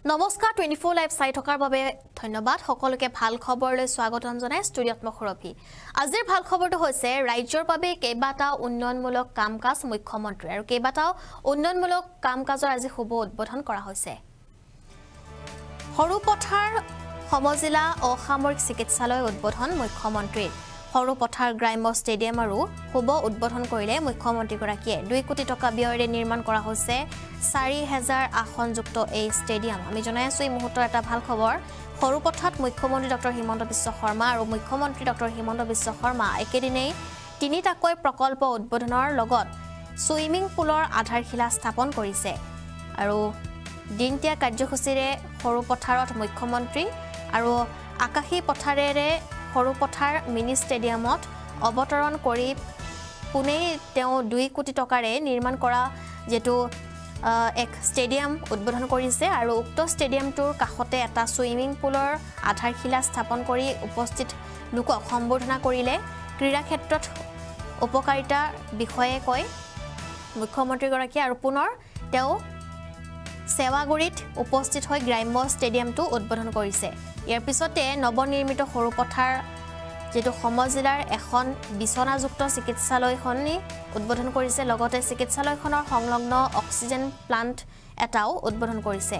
নমস্কাৰ 24 লাইভ চাই থকাৰ বাবে ধন্যবাদ সকলোকে ভাল খবৰলৈ স্বাগতম জনাই ষ্টুডিঅ'ত মখৰফি আজিৰ ভাল খবৰটো হৈছে ৰাজ্যৰ বাবে কেইবাটাও উন্নয়নমূলক কাম-কাজ মুখ্যমন্ত্ৰী আৰু কেইবাটাও উন্নয়নমূলক কাম-কাজৰ আজি শুভ উদ্বোধন কৰা হৈছে সৰুপথাৰ সমজিলা অসামৰিক চিকিৎসালয় উদ্বোধন মুখ্যমন্ত্ৰীৰ সৰুপথাৰ গ্ৰাম্য ষ্টেডিয়াম আৰু শুভ উদ্বোধন কৰিলে মুখ্যমন্ত্ৰীগৰাকীয়ে 2 কোটি টকা ব্যয়েৰে নিৰ্মাণ কৰা হৈছে 4000 আসনযুক্ত এই ষ্টেডিয়াম আমি জনাই আছো এই মুহূৰ্তৰ এটা ভাল খবৰ সৰুপথাত মুখ্যমন্ত্ৰী ডক্টৰ হিমন্ত বিশ্ব শৰ্মা আৰু মুখ্যমন্ত্ৰী ডক্টৰ হিমন্ত বিশ্ব শৰ্মা একেদিনেই তিনিটাকৈ প্ৰকল্প উদ্বোধনৰ লগত সুইমিং পুলৰ আধাৰশিলা স্থাপন কৰিছে আৰু দিনতীয়া কাৰ্যসূচীৰে সৰুপথাৰত মুখ্যমন্ত্ৰী আৰু আকাশী পথাৰেৰে সৰুপথাৰ মিনি ষ্টেডিয়ামত অৱতৰণ কৰি পুনে তেওঁ 2 কোটি টকাৰে নিৰ্মাণ কৰা যেটো এক ষ্টেডিয়াম উদ্বোধন কৰিছে আৰু উক্ত ষ্টেডিয়ামটোৰ কাষতে এটা সুইমিং পুলৰ আধাৰশিলা স্থাপন কৰি উপস্থিত লোকক সম্বোধনা কৰিলে ক্ৰীড়া ক্ষেত্ৰত উপকাৰিতা বিষয়ে কৈ মুখ্যমন্ত্ৰীগৰাকী আৰু পুনৰ তেওঁ সেৱাগুৰিত উপস্থিত হৈ গ্ৰাম্য ষ্টেডিয়ামটো উদ্বোধন কৰিছে ইয়াৰ পিছতে নৱনিৰ্মিত সৰুপথাৰ যেটো সমজিলাৰ এখন বিছনাযুক্ত চিকিৎসালয়খনি উদ্বোধন কৰিছে লগতে চিকিৎসালয়খনৰ সংলগ্ন অক্সিজেন প্লান্ট এটাও উদ্বোধন কৰিছে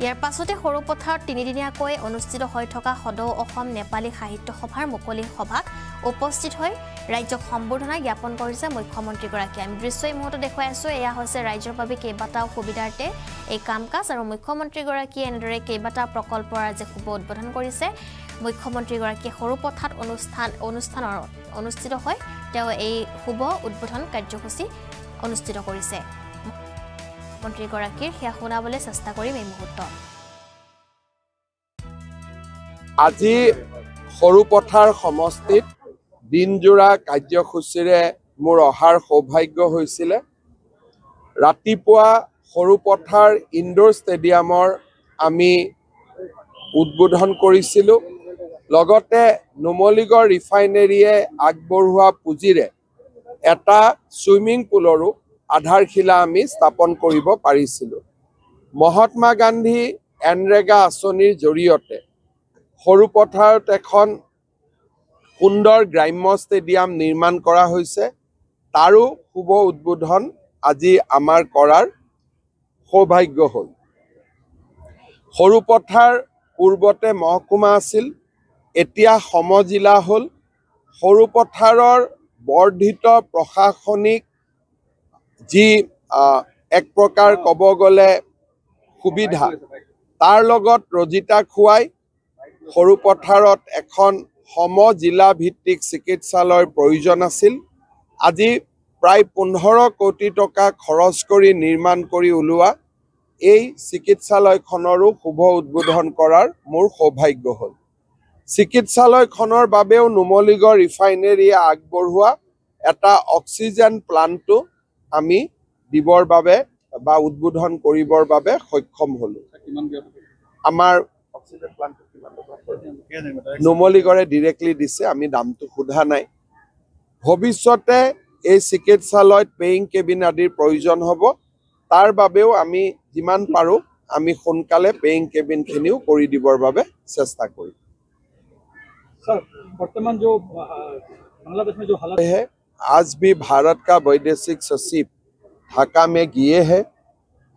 ইয়াৰ পাছতে সৰুপথাৰত তিনিদিনীয়াকৈ অনুষ্ঠিত হৈ থকা সদৌ অসম নেপালী সাহিত্য সভাৰ মুকলি সভাত উপস্থিত হৈ ৰাজ্যক সম্বোধনা জ্ঞাপন কৰিছে মুখ্যমন্ত্ৰীগৰাকীয়ে আমি দৃশ্য এই মুহূৰ্তত দেখুৱাই আছো এয়া হৈছে ৰাজ্যৰ বাবে কেইবাটাও সুবিধাৰ্থে এই কাম-কাজ আৰু মুখ্যমন্ত্ৰীগৰাকীয়ে এনেদৰে কেইবাটাও প্ৰকল্পৰ আজি শুভ উদ্বোধন কৰিছে মুখ্যমন্ত্ৰীগৰাকীয়ে সৰুপথাত অনুষ্ঠানৰ অনুষ্ঠিত হৈ তেওঁ এই শুভ উদ্বোধন কাৰ্যসূচী অনুষ্ঠিত কৰিছে মন্ত্ৰীগৰাকীৰ হেয়া শুনাবলৈ চেষ্টা কৰিম এই মুহূৰ্তত আজি সৰুপথাৰ সমষ্টিত দিনজোৰা কাৰ্যসূচীৰে মোৰ অহাৰ সৌভাগ্য হৈছিল ৰাতিপুৱা সৰুপথাৰ ইনডোৰ ষ্টেডিয়ামৰ আমি উদ্বোধন কৰিছিলোঁ লগতে নুমলীগড় ৰিফাইনেৰীয়ে আগবঢ়োৱা পুঁজিৰে এটা সুইমিং পুলৰো আধাৰশিলা আমি স্থাপন কৰিব পাৰিছিলোঁ মহাত্মা গান্ধী এনৰেগা আঁচনিৰ জৰিয়তে সৰুপথাৰত এখন সুন্দৰ গ্ৰাম্য ষ্টেডিয়াম নিৰ্মাণ কৰা হৈছে তাৰো শুভ উদ্বোধন আজি আমাৰ কৰাৰ সৌভাগ্য হ'ল সৰুপথাৰ পূৰ্বতে মহকুমা আছিল এতিয়া সমজিলা হ'ল সৰুপথাৰৰ বৰ্ধিত প্ৰশাসনিক যি এক প্ৰকাৰ ক'ব গ'লে সুবিধা তাৰ লগত ৰজিতা খুৱাই সৰুপথাৰত এখন সমজিলা ভিত্তিক চিকিৎসালয়ৰ প্ৰয়োজন আছিল আজি প্ৰায় 15 কোটি টকা খৰচ কৰি নিৰ্মাণ কৰি উলোৱা এই চিকিৎসালয়খনৰো শুভ উদ্বোধন কৰাৰ মোৰ সৌভাগ্য হ'ল চিকিৎসালয়খনৰ বাবেও নুমলীগড় ৰিফাইনেৰীয়ে আগবঢ়োৱা এটা অক্সিজেন প্লান্টটো আমি দিবৰ বাবে বা উদ্বোধন কৰিবৰ বাবে সক্ষম হলো আমাৰ অক্সিজেন প্লান্টটো নুমলীগড়ে ডিৰেক্টলি দিছে আমি দামটো সোধা নাই ভৱিষ্যতে এই চিকিৎসালয়ত পেইং কেবিন আদিৰ প্ৰয়োজন হ'ব তাৰ বাবেও আমি যিমান পাৰো আমি সোনকালে পেইং কেবিনখিনিও কৰি দিবৰ বাবে চেষ্টা কৰিম सर वर्तमान जो बांग्लादेश में जो हालात है आज भी भारत का वैदेशिक सचिव ढाका में गए हैं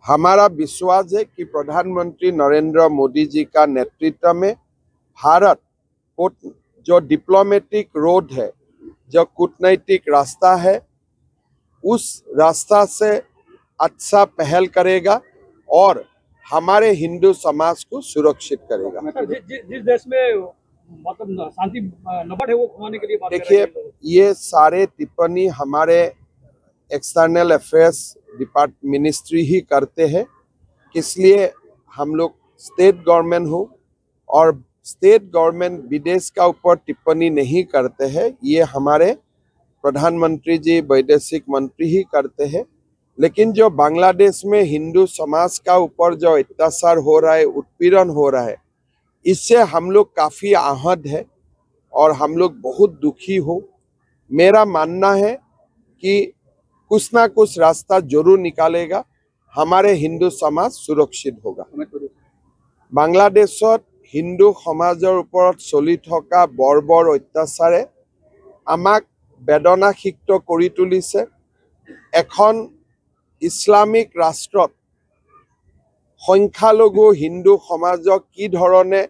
हमारा विश्वास है कि प्रधानमंत्री नरेंद्र मोदी जी का नेतृत्व में भारत जो डिप्लोमेटिक रोड है जो कूटनैतिक रास्ता है उस रास्ता से अच्छा पहल करेगा और हमारे हिंदू समाज को सुरक्षित करेगा जिस देश में मतलब शांति न बढ़े वो घुमाने के लिए बात देखिए ये सारे टिप्पणी हमारे एक्सटर्नल अफेयर्स मिनिस्ट्री ही करते हैं इसलिए हम लोग स्टेट गवर्नमेंट हो और स्टेट गवर्नमेंट विदेश का ऊपर टिप्पणी नहीं करते हैं ये हमारे प्रधानमंत्री जी वैदेशिक मंत्री ही करते हैं लेकिन जो बांग्लादेश में हिंदू समाज का ऊपर जो अत्याचार हो रहा है उत्पीड़न हो रहा है इससे हम लोग काफ़ी आहत है और हम लोग बहुत दुखी हो मेरा मानना है कि कुछ ना कुछ रास्ता जरूर निकालेगा हमारे हिंदू समाज सुरक्षित होगा বাংলাদেশত হিন্দু সমাজৰ ওপৰত চলি থকা বৰ্বৰ অত্যাচাৰে আমাক বেদনাসিক্ত কৰি তুলিছে। এখন ইছলামিক ৰাষ্ট্ৰত সংখ্যালঘু হিন্দু সমাজক কি ধৰণে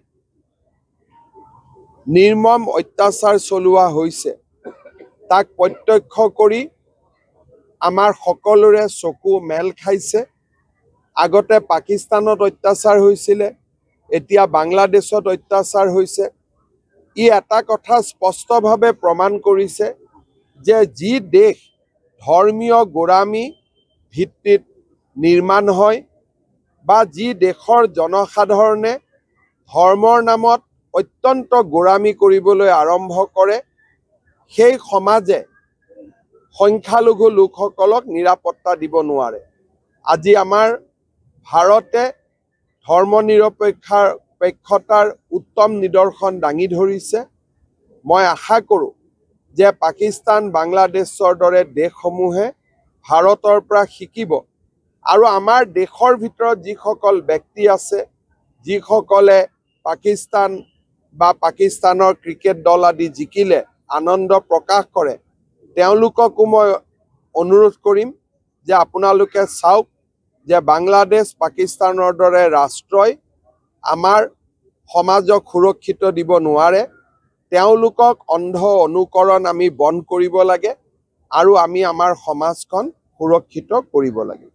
নিৰ্মম অত্যাচাৰ চলোৱা হৈছে তাক প্ৰত্যক্ষ কৰি আমাৰ সকলোৰে চকু মেল খাইছে। আগতে পাকিস্তানত অত্যাচাৰ হৈছিলে, এতিয়া বাংলাদেশত অত্যাচাৰ হৈছে। ই এটা কথা স্পষ্টভাৱে প্ৰমাণ কৰিছে যে যি দেশ ধৰ্মীয় গোৰামী ভিত্তিত নিৰ্মাণ হয় বা যি দেশৰ জনসাধাৰণে ধৰ্মৰ নামত অত্যন্ত গোৰামী কৰিবলৈ আৰম্ভ কৰে, সেই সমাজে সংখ্যালঘু লোকসকলক নিৰাপত্তা দিব নোৱাৰে। আজি আমাৰ ভাৰতে ধৰ্মনিৰপেক্ষতাৰ উত্তম নিদৰ্শন দাঙি ধৰিছে। মই আশা কৰোঁ যে পাকিস্তান, বাংলাদেশৰ দৰে দেশসমূহে ভাৰতৰ পৰা শিকিব আৰু আমাৰ দেশৰ ভিতৰত যিসকল ব্যক্তি আছে, যিসকলে পাকিস্তান বা পাকিস্তানৰ ক্ৰিকেট দল আদি জিকিলে আনন্দ প্ৰকাশ কৰে, তেওঁলোককো মই অনুৰোধ কৰিম যে আপোনালোকে চাওক যে বাংলাদেশ, পাকিস্তানৰ দৰে ৰাষ্ট্ৰই আমাৰ সমাজক সুৰক্ষিত দিব নোৱাৰে। তেওঁলোকক অন্ধ অনুকৰণ আমি বন্ধ কৰিব লাগে আৰু আমি আমাৰ সমাজখন সুৰক্ষিত কৰিব লাগে।